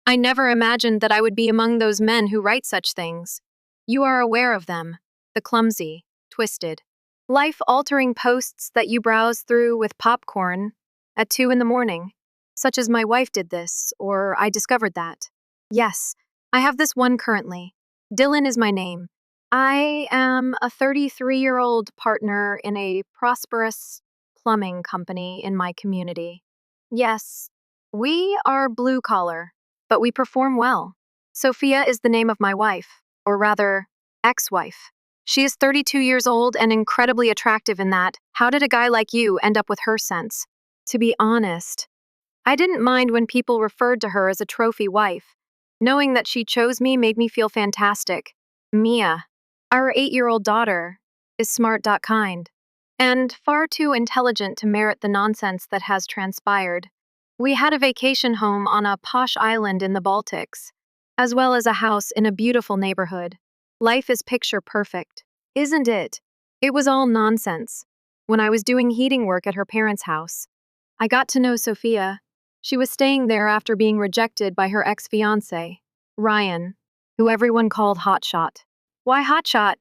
I never imagined that I would be among those men who write such things. You are aware of them, the clumsy, twisted, life-altering posts that you browse through with popcorn at 2 in the morning, such as "my wife did this," or "I discovered that." Yes, I have this one currently. Dylan is my name. I am a 33-year-old partner in a prosperous plumbing company in my community. Yes, we are blue collar, but we perform well. Sophia is the name of my wife, or rather, ex-wife. She is 32 years old and incredibly attractive in that. How did a guy like you end up with her sense? To be honest, I didn't mind when people referred to her as a trophy wife. Knowing that she chose me made me feel fantastic. Mia, our 8-year-old daughter, is smart. Kind, and far too intelligent to merit the nonsense that has transpired. We had a vacation home on a posh island in the Baltics, as well as a house in a beautiful neighborhood. Life is picture perfect, isn't it? It was all nonsense. When I was doing heating work at her parents' house, I got to know Sophia. She was staying there after being rejected by her ex-fiancé, Ryan, who everyone called Hotshot. Why Hotshot?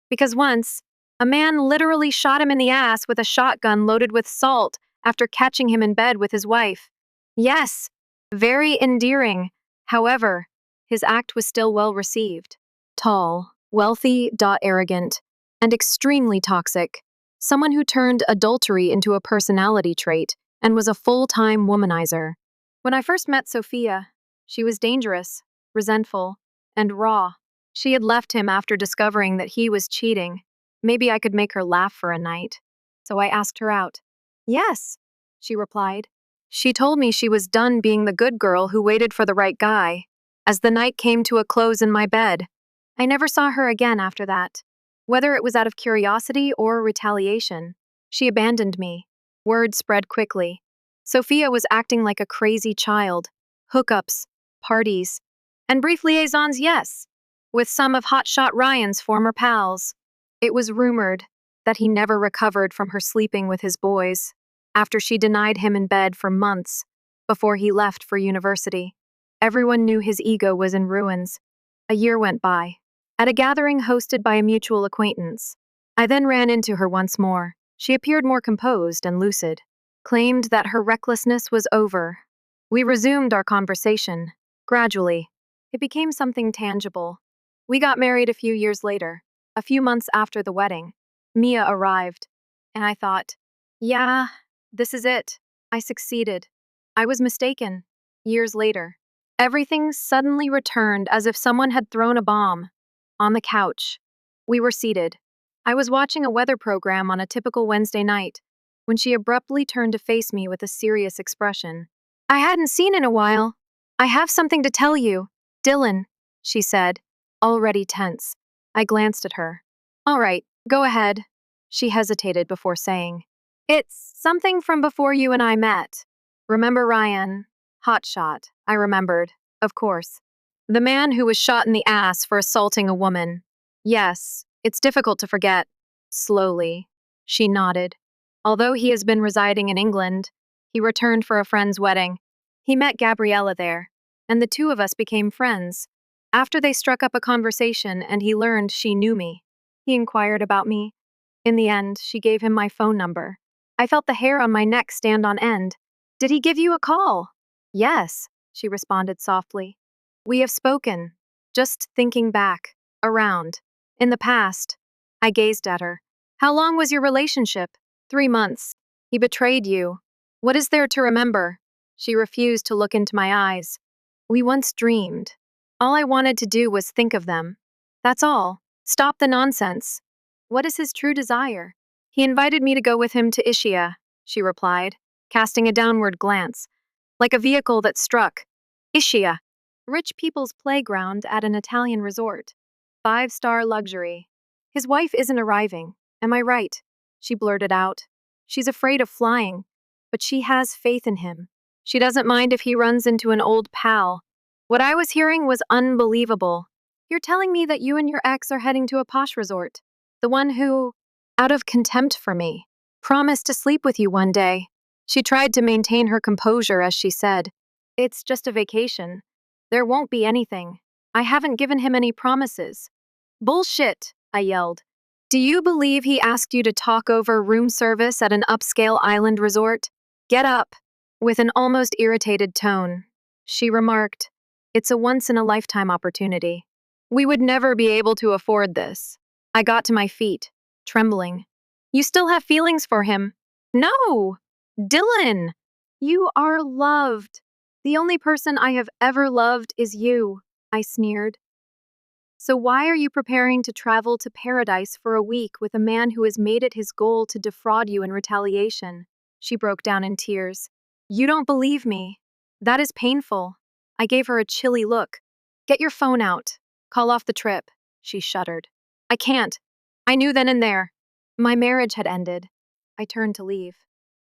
Because once, a man literally shot him in the ass with a shotgun loaded with salt after catching him in bed with his wife. Yes, very endearing. However, his act was still well received. Tall, wealthy, arrogant, and extremely toxic. Someone who turned adultery into a personality trait and was a full-time womanizer. When I first met Sophia, she was dangerous, resentful, and raw. She had left him after discovering that he was cheating. Maybe I could make her laugh for a night. So I asked her out. Yes, she replied. She told me she was done being the good girl who waited for the right guy. As the night came to a close in my bed, I never saw her again after that. Whether it was out of curiosity or retaliation, she abandoned me. Word spread quickly. Sophia was acting like a crazy child. Hookups, parties, and brief liaisons, yes, with some of Hotshot Ryan's former pals. It was rumored that he never recovered from her sleeping with his boys after she denied him in bed for months before he left for university. Everyone knew his ego was in ruins. A year went by. At a gathering hosted by a mutual acquaintance, I then ran into her once more. She appeared more composed and lucid, claimed that her recklessness was over. We resumed our conversation. Gradually, it became something tangible. We got married a few years later. A few months after the wedding, Mia arrived, and I thought, yeah, this is it. I succeeded. I was mistaken. Years later, everything suddenly returned as if someone had thrown a bomb. On the couch, we were seated. I was watching a weather program on a typical Wednesday night when she abruptly turned to face me with a serious expression. I hadn't seen in a while. I have something to tell you, Dylan, she said, already tense. I glanced at her. All right, go ahead. She hesitated before saying, it's something from before you and I met. Remember Ryan? Hotshot, I remembered, of course. The man who was shot in the ass for assaulting a woman. Yes, it's difficult to forget. Slowly, she nodded. Although he has been residing in England, he returned for a friend's wedding. He met Gabriella there, and the two of us became friends. After they struck up a conversation and he learned she knew me, he inquired about me. In the end, she gave him my phone number. I felt the hair on my neck stand on end. Did he give you a call? Yes, she responded softly. We have spoken. Just thinking back, around. In the past. I gazed at her. How long was your relationship? 3 months. He betrayed you. What is there to remember? She refused to look into my eyes. We once dreamed. All I wanted to do was think of them. That's all. Stop the nonsense. What is his true desire? He invited me to go with him to Ischia, she replied, casting a downward glance, like a vehicle that struck. Ischia. Rich people's playground at an Italian resort. 5-star luxury. His wife isn't arriving. Am I right? She blurted out. She's afraid of flying, but she has faith in him. She doesn't mind if he runs into an old pal. What I was hearing was unbelievable. You're telling me that you and your ex are heading to a posh resort. The one who, out of contempt for me, promised to sleep with you one day. She tried to maintain her composure as she said, it's just a vacation. There won't be anything. I haven't given him any promises. Bullshit, I yelled. Do you believe he asked you to talk over room service at an upscale island resort? Get up. With an almost irritated tone, she remarked, it's a once-in-a-lifetime opportunity. We would never be able to afford this. I got to my feet, trembling. You still have feelings for him? No! Dylan! You are loved. The only person I have ever loved is you, I sneered. So why are you preparing to travel to paradise for a week with a man who has made it his goal to defraud you in retaliation? She broke down in tears. You don't believe me. That is painful. I gave her a chilly look. Get your phone out. Call off the trip. She shuddered. I can't. I knew then and there. My marriage had ended. I turned to leave.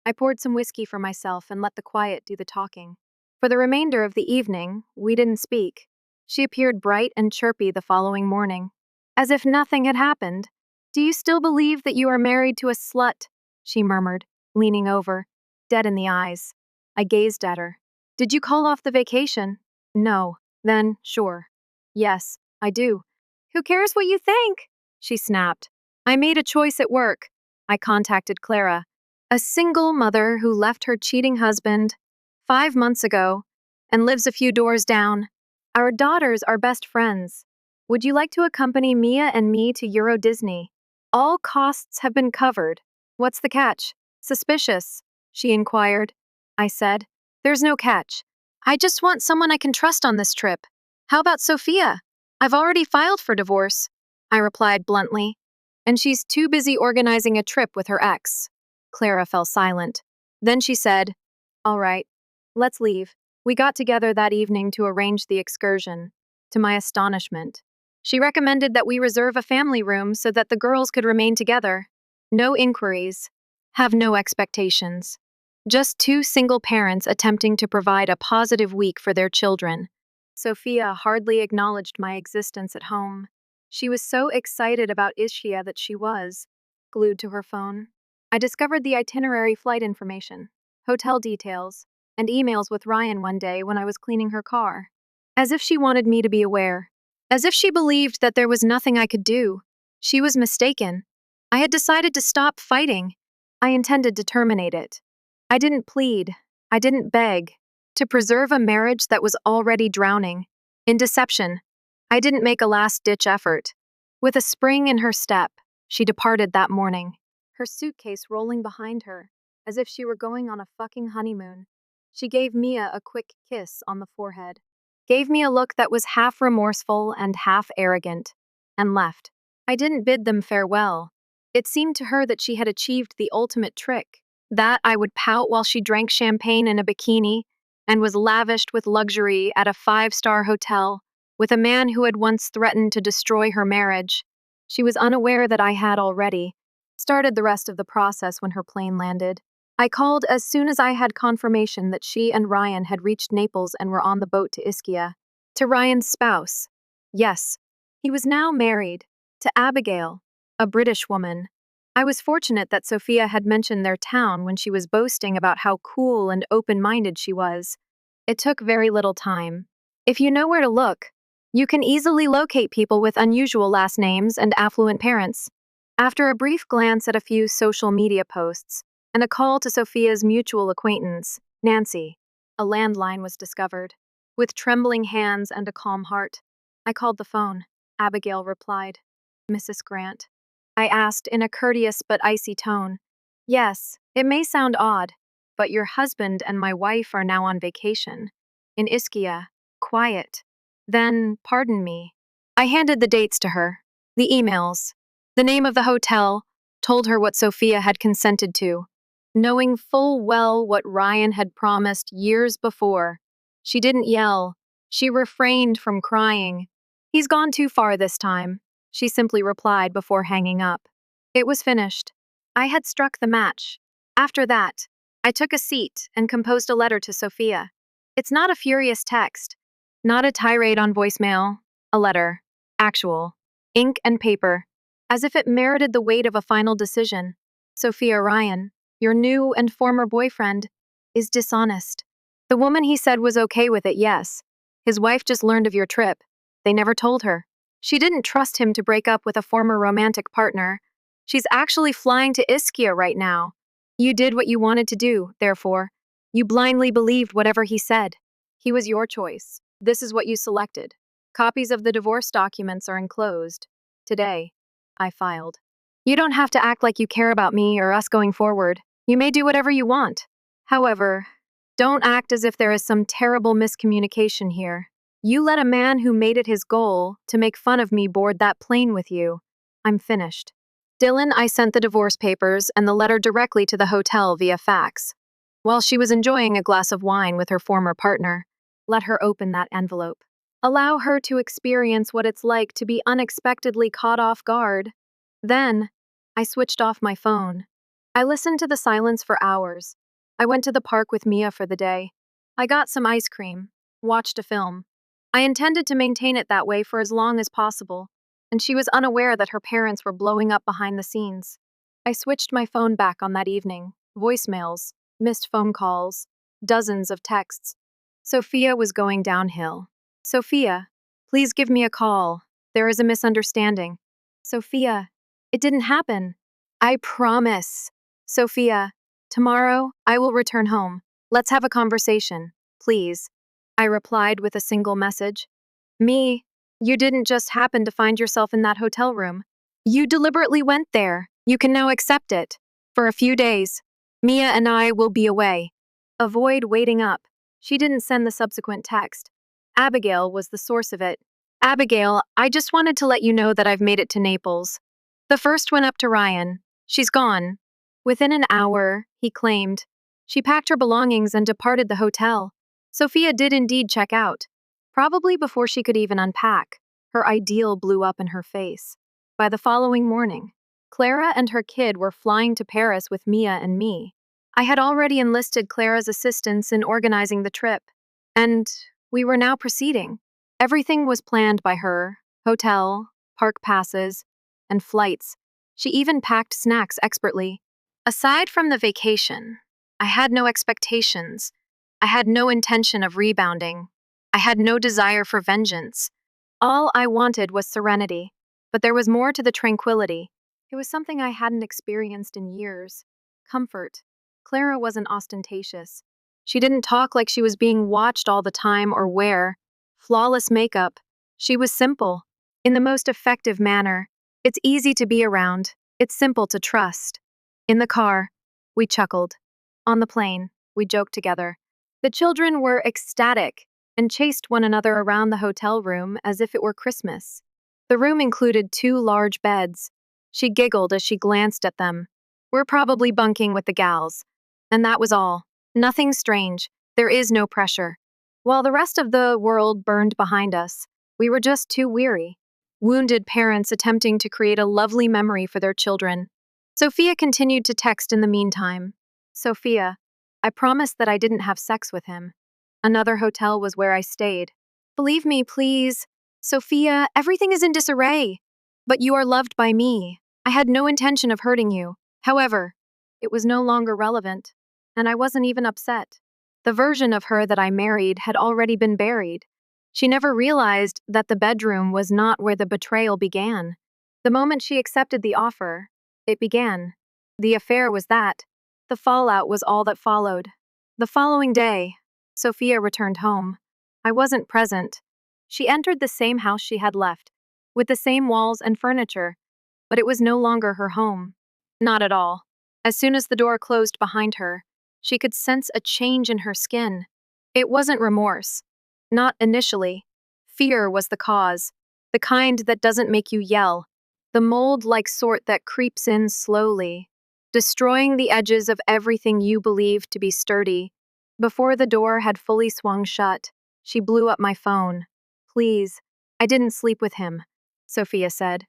I poured some whiskey for myself and let the quiet do the talking. For the remainder of the evening, we didn't speak. She appeared bright and chirpy the following morning, as if nothing had happened. Do you still believe that you are married to a slut? She murmured, leaning over, dead in the eyes. I gazed at her. Did you call off the vacation? No. Then, sure. Yes, I do. Who cares what you think? She snapped. I made a choice at work. I contacted Clara, a single mother who left her cheating husband 5 months ago and lives a few doors down. Our daughters are best friends. Would you like to accompany Mia and me to Euro Disney? All costs have been covered. What's the catch? Suspicious, she inquired. I said, there's no catch. I just want someone I can trust on this trip. How about Sophia? I've already filed for divorce, I replied bluntly. And she's too busy organizing a trip with her ex. Clara fell silent. Then she said, all right, let's leave. We got together that evening to arrange the excursion. To my astonishment, she recommended that we reserve a family room so that the girls could remain together. No inquiries. Have no expectations. Just two single parents attempting to provide a positive week for their children. Sophia hardly acknowledged my existence at home. She was so excited about Ischia that she was glued to her phone. I discovered the itinerary flight information, hotel details, and emails with Ryan one day when I was cleaning her car. As if she wanted me to be aware. As if she believed that there was nothing I could do. She was mistaken. I had decided to stop fighting. I intended to terminate it. I didn't plead. I didn't beg. To preserve a marriage that was already drowning. In deception. I didn't make a last-ditch effort. With a spring in her step, she departed that morning. Her suitcase rolling behind her, as if she were going on a fucking honeymoon. She gave Mia a quick kiss on the forehead, gave me a look that was half remorseful and half arrogant, and left. I didn't bid them farewell. It seemed to her that she had achieved the ultimate trick, that I would pout while she drank champagne in a bikini and was lavished with luxury at a 5-star hotel with a man who had once threatened to destroy her marriage. She was unaware that I had already started the rest of the process when her plane landed. I called as soon as I had confirmation that she and Ryan had reached Naples and were on the boat to Ischia. To Ryan's spouse. Yes, he was now married. To Abigail, a British woman. I was fortunate that Sophia had mentioned their town when she was boasting about how cool and open-minded she was. It took very little time. If you know where to look, you can easily locate people with unusual last names and affluent parents. After a brief glance at a few social media posts, and a call to Sophia's mutual acquaintance, Nancy, a landline was discovered. With trembling hands and a calm heart, I called the phone. Abigail replied, Mrs. Grant. I asked in a courteous but icy tone, yes, it may sound odd, but your husband and my wife are now on vacation. In Ischia, quiet. Then, pardon me. I handed the dates to her, the emails, the name of the hotel, told her what Sophia had consented to. Knowing full well what Ryan had promised years before, she didn't yell. She refrained from crying. He's gone too far this time, she simply replied before hanging up. It was finished. I had struck the match. After that, I took a seat and composed a letter to Sophia. It's not a furious text, not a tirade on voicemail, a letter, actual, ink and paper, as if it merited the weight of a final decision. Sophia Ryan, your new and former boyfriend, is dishonest. The woman he said was okay with it, yes. His wife just learned of your trip. They never told her. She didn't trust him to break up with a former romantic partner. She's actually flying to Ischia right now. You did what you wanted to do, therefore. You blindly believed whatever he said. He was your choice. This is what you selected. Copies of the divorce documents are enclosed. Today, I filed. You don't have to act like you care about me or us going forward. You may do whatever you want. However, don't act as if there is some terrible miscommunication here. You let a man who made it his goal to make fun of me board that plane with you. I'm finished. Dylan, I sent the divorce papers and the letter directly to the hotel via fax. While she was enjoying a glass of wine with her former partner, let her open that envelope. Allow her to experience what it's like to be unexpectedly caught off guard. Then, I switched off my phone. I listened to the silence for hours. I went to the park with Mia for the day. I got some ice cream, watched a film. I intended to maintain it that way for as long as possible, and she was unaware that her parents were blowing up behind the scenes. I switched my phone back on that evening. Voicemails, missed phone calls, dozens of texts. Sophia was going downhill. Sophia, please give me a call. There is a misunderstanding. Sophia, it didn't happen. I promise. Sophia, tomorrow I will return home. Let's have a conversation, please. I replied with a single message. Me, you didn't just happen to find yourself in that hotel room. You deliberately went there. You can now accept it. For a few days, Mia and I will be away. Avoid waiting up. She didn't send the subsequent text. Abigail was the source of it. Abigail, I just wanted to let you know that I've made it to Naples. The first went up to Ryan. She's gone. Within an hour, he claimed. She packed her belongings and departed the hotel. Sophia did indeed check out. Probably before she could even unpack. Her ideal blew up in her face. By the following morning, Clara and her kid were flying to Paris with Mia and me. I had already enlisted Clara's assistance in organizing the trip, and we were now proceeding. Everything was planned by her: hotel, park passes, and flights. She even packed snacks expertly. Aside from the vacation, I had no expectations. I had no intention of rebounding. I had no desire for vengeance. All I wanted was serenity. But there was more to the tranquility. It was something I hadn't experienced in years. Comfort. Clara wasn't ostentatious. She didn't talk like she was being watched all the time or wear flawless makeup. She was simple, in the most effective manner. It's easy to be around. It's simple to trust. In the car, we chuckled. On the plane, we joked together. The children were ecstatic and chased one another around the hotel room as if it were Christmas. The room included 2 large beds. She giggled as she glanced at them. We're probably bunking with the gals. And that was all. Nothing strange. There is no pressure. While the rest of the world burned behind us, we were just too weary. Wounded parents attempting to create a lovely memory for their children. Sophia continued to text in the meantime. Sophia, I promised that I didn't have sex with him. Another hotel was where I stayed. Believe me, please. Sophia, everything is in disarray. But you are loved by me. I had no intention of hurting you. However, it was no longer relevant, and I wasn't even upset. The version of her that I married had already been buried. She never realized that the bedroom was not where the betrayal began. The moment she accepted the offer, it began. The affair was that. The fallout was all that followed. The following day, Sophia returned home. I wasn't present. She entered the same house she had left, with the same walls and furniture, but it was no longer her home. Not at all. As soon as the door closed behind her, she could sense a change in her skin. It wasn't remorse. Not initially. Fear was the cause, the kind that doesn't make you yell, the mold-like sort that creeps in slowly, destroying the edges of everything you believed to be sturdy. Before the door had fully swung shut, she blew up my phone. Please, I didn't sleep with him, Sophia said.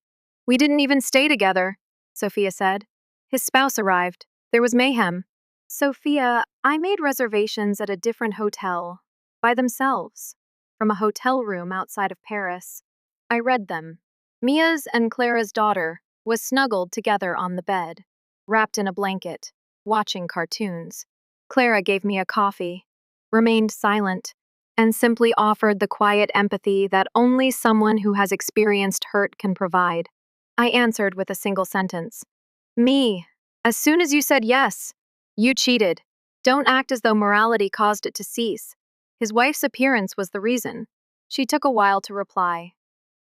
We didn't even stay together, Sophia said. His spouse arrived. There was mayhem. Sophia, I made reservations at a different hotel, by themselves, from a hotel room outside of Paris. I read them. Mia's and Clara's daughter was snuggled together on the bed, wrapped in a blanket, watching cartoons. Clara gave me a coffee, remained silent. and simply offered the quiet empathy that only someone who has experienced hurt can provide. I answered with a single sentence. Me. As soon as you said yes, you cheated. Don't act as though morality caused it to cease. His wife's appearance was the reason. She took a while to reply.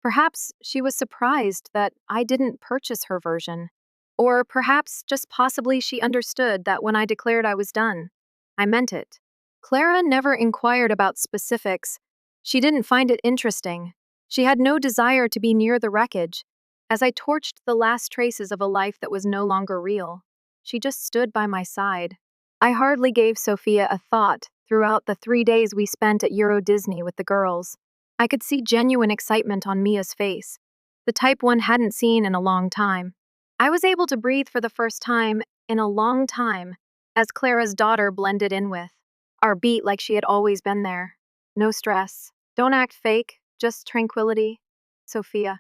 Perhaps she was surprised that I didn't purchase her version. Or perhaps just possibly she understood that when I declared I was done, I meant it. Clara never inquired about specifics. She didn't find it interesting. She had no desire to be near the wreckage. As I torched the last traces of a life that was no longer real, she just stood by my side. I hardly gave Sophia a thought throughout the 3 days we spent at Euro Disney with the girls. I could see genuine excitement on Mia's face, the type one hadn't seen in a long time. I was able to breathe for the first time in a long time as Clara's daughter blended in with our beat like she had always been there. No stress. Don't act fake, just tranquility. Sophia,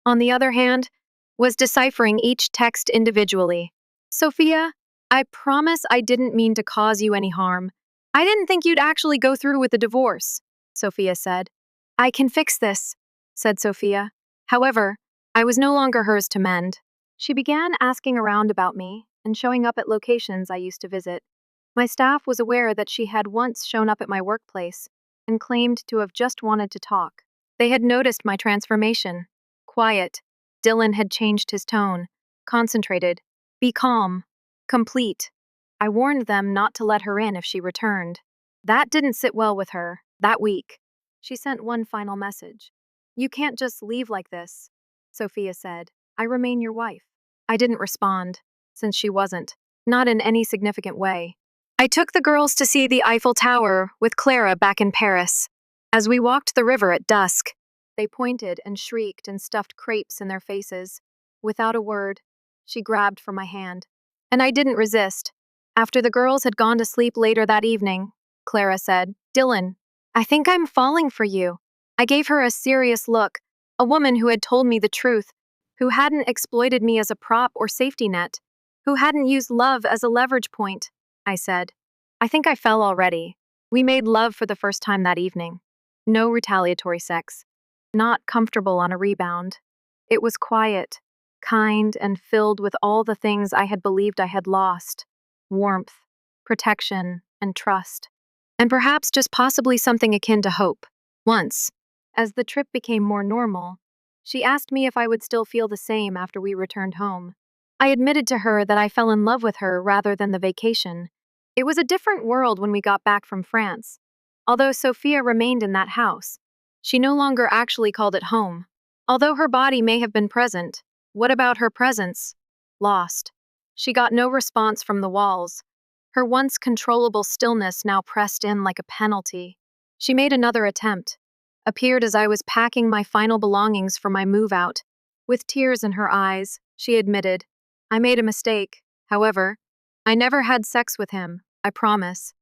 on the other hand, was deciphering each text individually. Sophia, I promise I didn't mean to cause you any harm. I didn't think you'd actually go through with the divorce, Sophia said. I can fix this, said Sophia. However, I was no longer hers to mend. She began asking around about me and showing up at locations I used to visit. My staff was aware that she had once shown up at my workplace and claimed to have just wanted to talk. They had noticed my transformation. Quiet. Dylan had changed his tone. Concentrated. Be calm. Complete. I warned them not to let her in if she returned. That didn't sit well with her, that week. She sent one final message. You can't just leave like this, Sophia said. I remain your wife. I didn't respond, since she wasn't, not in any significant way. I took the girls to see the Eiffel Tower with Clara back in Paris. As we walked the river at dusk, they pointed and shrieked and stuffed crepes in their faces. Without a word, she grabbed for my hand. And I didn't resist. After the girls had gone to sleep later that evening, Clara said, Dylan, I think I'm falling for you. I gave her a serious look, a woman who had told me the truth, who hadn't exploited me as a prop or safety net, who hadn't used love as a leverage point. I said, I think I fell already. We made love for the first time that evening. No retaliatory sex. Not comfortable on a rebound. It was quiet, kind, and filled with all the things I had believed I had lost. Warmth, protection, and trust. And perhaps just possibly something akin to hope. Once, as the trip became more normal, she asked me if I would still feel the same after we returned home. I admitted to her that I fell in love with her rather than the vacation. It was a different world when we got back from France. Although Sophia remained in that house, she no longer actually called it home. Although her body may have been present, what about her presence? Lost. She got no response from the walls. Her once controllable stillness now pressed in like a penalty. She made another attempt. Appeared as I was packing my final belongings for my move out. With tears in her eyes, she admitted, I made a mistake. However, I never had sex with him, I promise.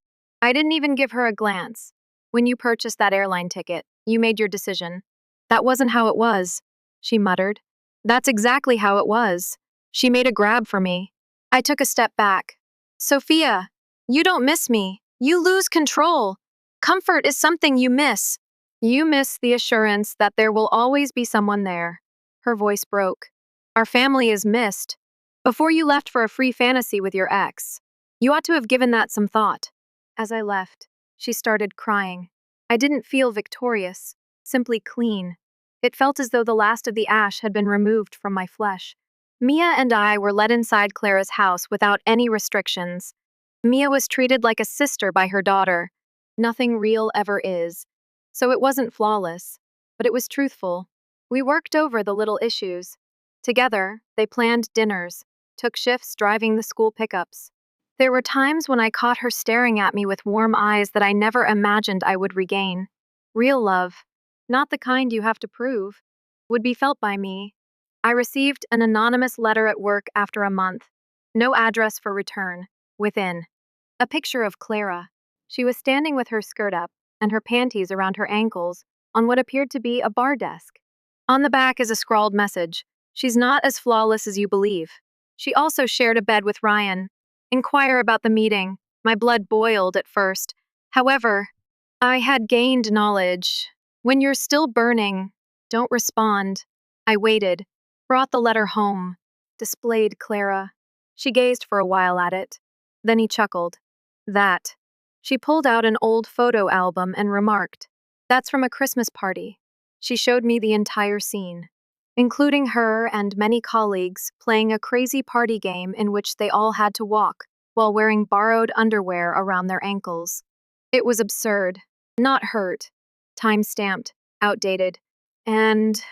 I didn't even give her a glance. When you purchased that airline ticket, you made your decision. That wasn't how it was, she muttered. That's exactly how it was. She made a grab for me. I took a step back. Sophia, you don't miss me. You lose control. Comfort is something you miss. You miss the assurance that there will always be someone there. Her voice broke. Our family is missed. Before you left for a free fantasy with your ex, you ought to have given that some thought. As I left, she started crying. I didn't feel victorious, simply clean. It felt as though the last of the ash had been removed from my flesh. Mia and I were let inside Clara's house without any restrictions. Mia was treated like a sister by her daughter. Nothing real ever is. So it wasn't flawless, but it was truthful. We worked over the little issues. Together, they planned dinners, took shifts driving the school pickups. There were times when I caught her staring at me with warm eyes that I never imagined I would regain. Real love, not the kind you have to prove, would be felt by me. I received an anonymous letter at work after a month. No address for return. Within. A picture of Clara. She was standing with her skirt up and her panties around her ankles on what appeared to be a bar desk. On the back is a scrawled message. She's not as flawless as you believe. She also shared a bed with Ryan. Inquire about the meeting. My blood boiled at first. However, I had gained knowledge. When you're still burning, don't respond. I waited, brought the letter home, displayed Clara. She gazed for a while at it. Then he chuckled. That. She pulled out an old photo album and remarked, "That's from a Christmas party." She showed me the entire scene, including her and many colleagues playing a crazy party game in which they all had to walk while wearing borrowed underwear around their ankles. It was absurd. Not hurt, time-stamped, outdated, and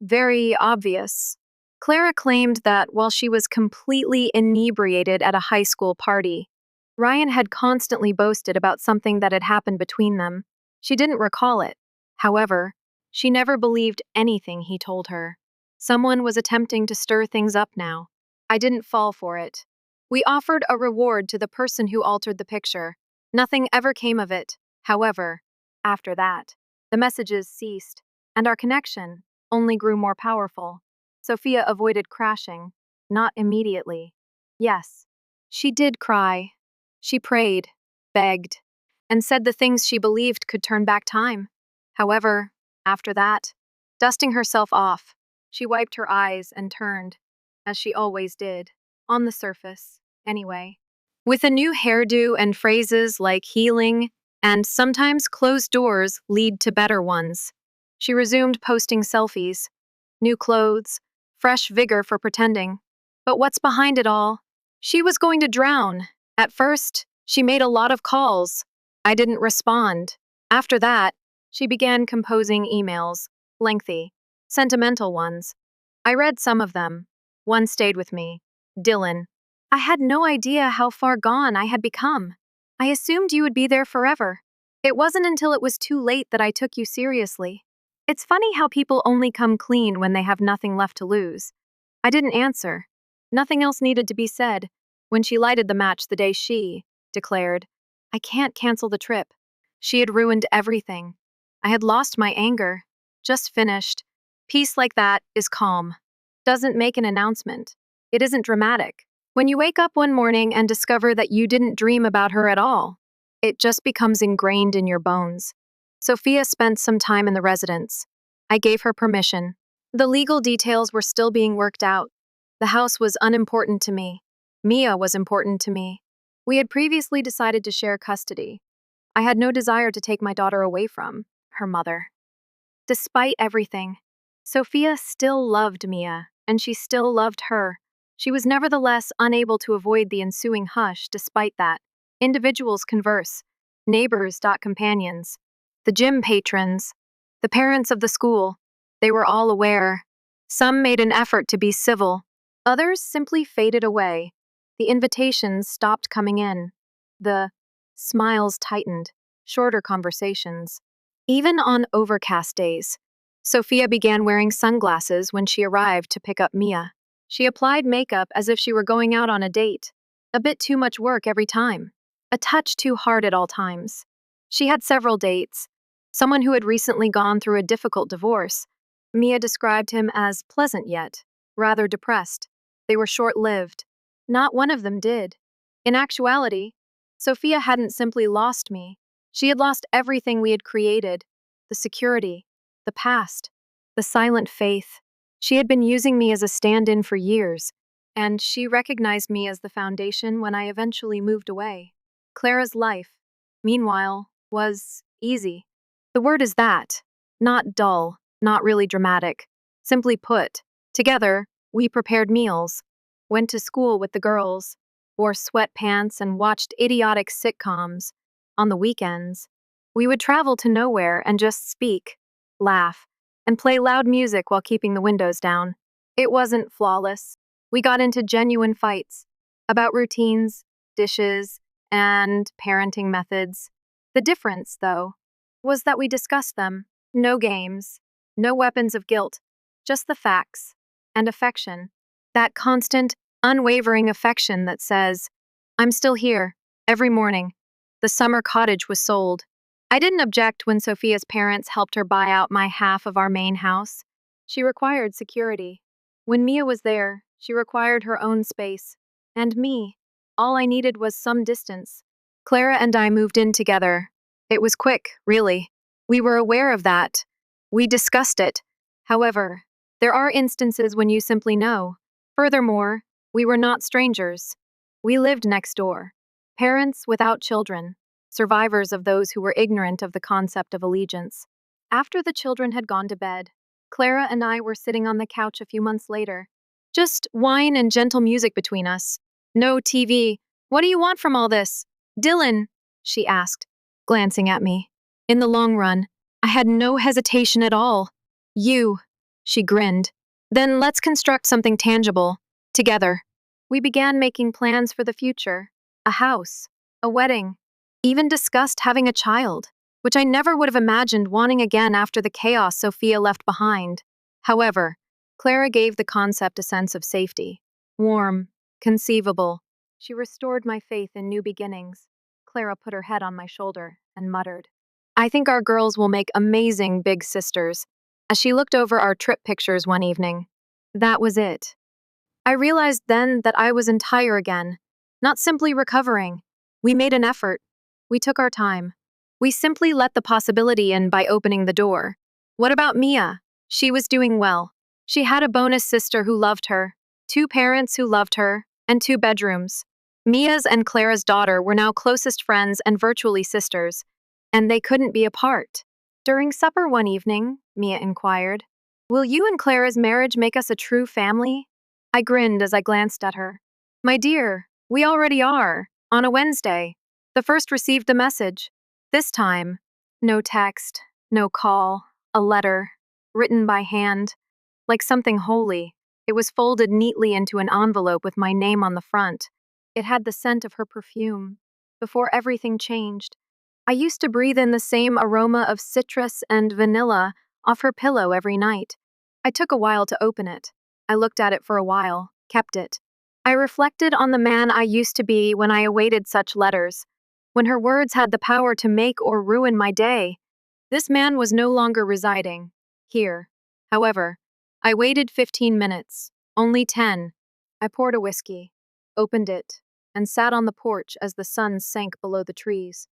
very obvious. Clara claimed that while she was completely inebriated at a high school party, Ryan had constantly boasted about something that had happened between them. She didn't recall it. However, she never believed anything he told her. Someone was attempting to stir things up now. I didn't fall for it. We offered a reward to the person who altered the picture. Nothing ever came of it, however. After that, the messages ceased, and our connection only grew more powerful. Sophia avoided crashing, not immediately. Yes, she did cry. She prayed, begged, and said the things she believed could turn back time. However, after that, dusting herself off, she wiped her eyes and turned, as she always did, on the surface, anyway. With a new hairdo and phrases like healing and sometimes closed doors lead to better ones. She resumed posting selfies, new clothes, fresh vigor for pretending. But what's behind it all? She was going to drown. At first, she made a lot of calls. I didn't respond. After that, she began composing emails, lengthy, sentimental ones. I read some of them. One stayed with me. Dylan. I had no idea how far gone I had become. I assumed you would be there forever. It wasn't until it was too late that I took you seriously. It's funny how people only come clean when they have nothing left to lose. I didn't answer. Nothing else needed to be said. When she lighted the match the day she declared, I can't cancel the trip. She had ruined everything. I had lost my anger. Just finished. Peace like that is calm. Doesn't make an announcement. It isn't dramatic. When you wake up one morning and discover that you didn't dream about her at all, it just becomes ingrained in your bones. Sophia spent some time in the residence. I gave her permission. The legal details were still being worked out. The house was unimportant to me. Mia was important to me. We had previously decided to share custody. I had no desire to take my daughter away from her mother. Despite everything, Sophia still loved Mia, and she still loved her. She was nevertheless unable to avoid the ensuing hush despite that. Individuals converse, neighbors dot companions, the gym patrons, the parents of the school. They were all aware. Some made an effort to be civil. Others simply faded away. The invitations stopped coming in. The smiles tightened, shorter conversations. Even on overcast days, Sophia began wearing sunglasses when she arrived to pick up Mia. She applied makeup as if she were going out on a date. A bit too much work every time. A touch too hard at all times. She had several dates. Someone who had recently gone through a difficult divorce. Mia described him as pleasant yet rather depressed. They were short-lived. Not one of them did. In actuality, Sophia hadn't simply lost me. She had lost everything we had created. The security, the past, the silent faith. She had been using me as a stand-in for years, and she recognized me as the foundation when I eventually moved away. Clara's life, meanwhile, was easy. The word is that. Not dull, not really dramatic. Simply put, together, we prepared meals, went to school with the girls, wore sweatpants and watched idiotic sitcoms. On the weekends, we would travel to nowhere and just speak, laugh, and play loud music while keeping the windows down. It wasn't flawless. We got into genuine fights about routines, dishes, and parenting methods. The difference, though, was that we discussed them. No games, no weapons of guilt, just the facts and affection. That constant, unwavering affection that says, I'm still here, every morning. The summer cottage was sold. I didn't object when Sophia's parents helped her buy out my half of our main house. She required security. When Mia was there, she required her own space. And me. All I needed was some distance. Clara and I moved in together. It was quick, really. We were aware of that. We discussed it. However, there are instances when you simply know. Furthermore, we were not strangers. We lived next door. Parents without children, survivors of those who were ignorant of the concept of allegiance. After the children had gone to bed, Clara and I were sitting on the couch a few months later. Just wine and gentle music between us. No TV. What do you want from all this? Dylan, she asked, glancing at me. In the long run, I had no hesitation at all. You, she grinned. Then let's construct something tangible, together. We began making plans for the future, a house, a wedding, even discussed having a child, which I never would have imagined wanting again after the chaos Sophia left behind. However, Clara gave the concept a sense of safety. Warm, conceivable. She restored my faith in new beginnings. Clara put her head on my shoulder and muttered, I think our girls will make amazing big sisters, as she looked over our trip pictures one evening. That was it. I realized then that I was entire again, not simply recovering. We made an effort. We took our time. We simply let the possibility in by opening the door. What about Mia? She was doing well. She had a bonus sister who loved her, 2 parents who loved her, and 2 bedrooms. Mia's and Clara's daughter were now closest friends and virtually sisters, and they couldn't be apart. During supper one evening, Mia inquired, Will you and Clara's marriage make us a true family? I grinned as I glanced at her. My dear, we already are, on a Wednesday. The first received the message. This time, no text, no call, a letter, written by hand, like something holy. It was folded neatly into an envelope with my name on the front. It had the scent of her perfume. Before everything changed, I used to breathe in the same aroma of citrus and vanilla off her pillow every night. I took a while to open it. I looked at it for a while, kept it. I reflected on the man I used to be when I awaited such letters, when her words had the power to make or ruin my day. This man was no longer residing here. However, I waited 15 minutes, only 10. I poured a whiskey, opened it, and sat on the porch as the sun sank below the trees.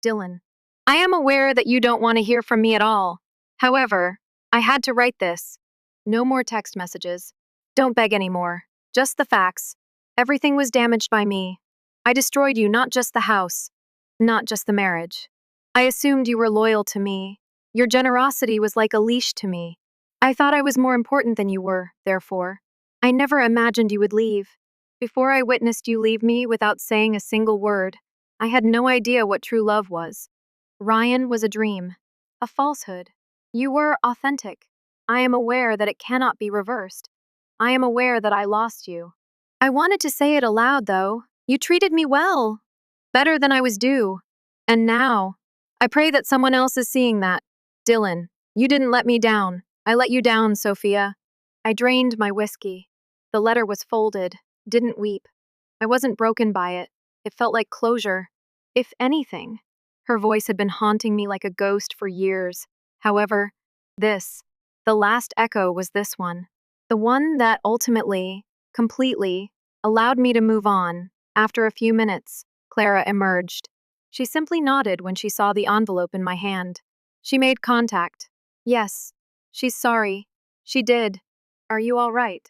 Dylan, I am aware that you don't want to hear from me at all. However, I had to write this. No more text messages. Don't beg anymore. Just the facts. Everything was damaged by me. I destroyed you, not just the house, not just the marriage. I assumed you were loyal to me. Your generosity was like a leash to me. I thought I was more important than you were, therefore. I never imagined you would leave. Before I witnessed you leave me without saying a single word, I had no idea what true love was. Ryan was a dream, a falsehood. You were authentic. I am aware that it cannot be reversed. I am aware that I lost you. I wanted to say it aloud, though. You treated me well, better than I was due. And now, I pray that someone else is seeing that. Dylan, you didn't let me down. I let you down, Sophia. I drained my whiskey. The letter was folded, didn't weep. I wasn't broken by it. It felt like closure. If anything, her voice had been haunting me like a ghost for years. However, the last echo was this one. The one that ultimately, completely, allowed me to move on. After a few minutes, Clara emerged. She simply nodded when she saw the envelope in my hand. She made contact. Yes, she's sorry. She did. Are you all right?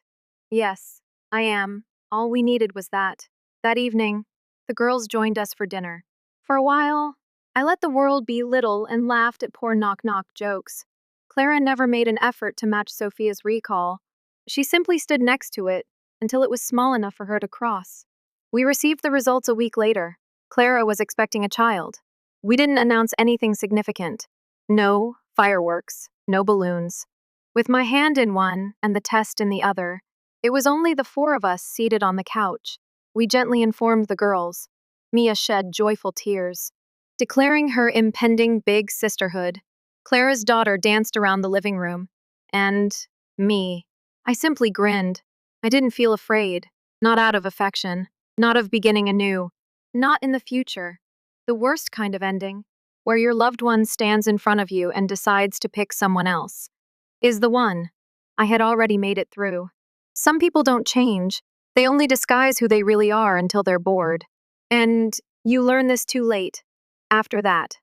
Yes, I am. All we needed was that. That evening, the girls joined us for dinner. For a while, I let the world be little and laughed at poor knock-knock jokes. Clara never made an effort to match Sophia's recall. She simply stood next to it until it was small enough for her to cross. We received the results a week later. Clara was expecting a child. We didn't announce anything significant. No fireworks, no balloons. With my hand in one and the test in the other, it was only the 4 of us seated on the couch. We gently informed the girls. Mia shed joyful tears, declaring her impending big sisterhood. Clara's daughter danced around the living room. And me. I simply grinned. I didn't feel afraid, not out of affection, not of beginning anew, not in the future. The worst kind of ending, where your loved one stands in front of you and decides to pick someone else, is the one. I had already made it through. Some people don't change. They only disguise who they really are until they're bored. And you learn this too late. After that,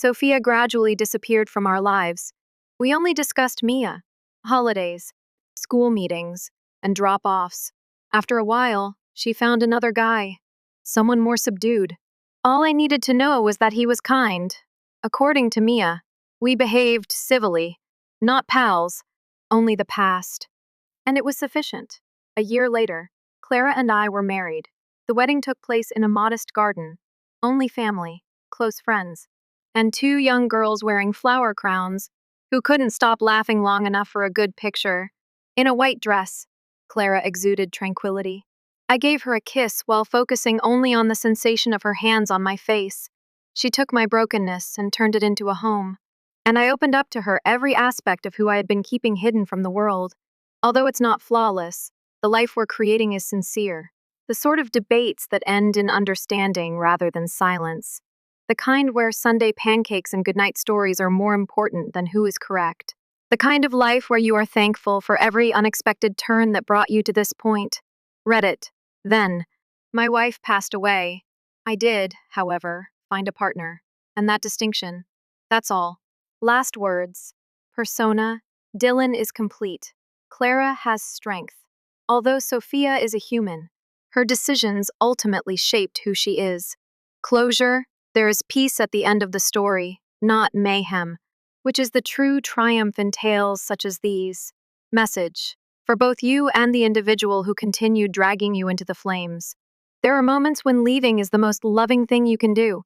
Sophia gradually disappeared from our lives. We only discussed Mia, holidays, school meetings, and drop offs. After a while, she found another guy, someone more subdued. All I needed to know was that he was kind. According to Mia, we behaved civilly, not pals, only the past. And it was sufficient. A year later, Clara and I were married. The wedding took place in a modest garden. Only family, close friends, and two young girls wearing flower crowns who couldn't stop laughing long enough for a good picture. In a white dress, Clara exuded tranquility. I gave her a kiss while focusing only on the sensation of her hands on my face. She took my brokenness and turned it into a home. And I opened up to her every aspect of who I had been keeping hidden from the world. Although it's not flawless, the life we're creating is sincere. The sort of debates that end in understanding rather than silence. The kind where Sunday pancakes and goodnight stories are more important than who is correct. The kind of life where you are thankful for every unexpected turn that brought you to this point. Reddit. Then, my wife passed away. I did, however, find a partner. And that distinction. That's all. Last words. Persona. Dylan is complete. Clara has strength. Although Sophia is a human, her decisions ultimately shaped who she is. Closure. There is peace at the end of the story, not mayhem, which is the true triumph in tales such as these. Message. For both you and the individual who continued dragging you into the flames. There are moments when leaving is the most loving thing you can do.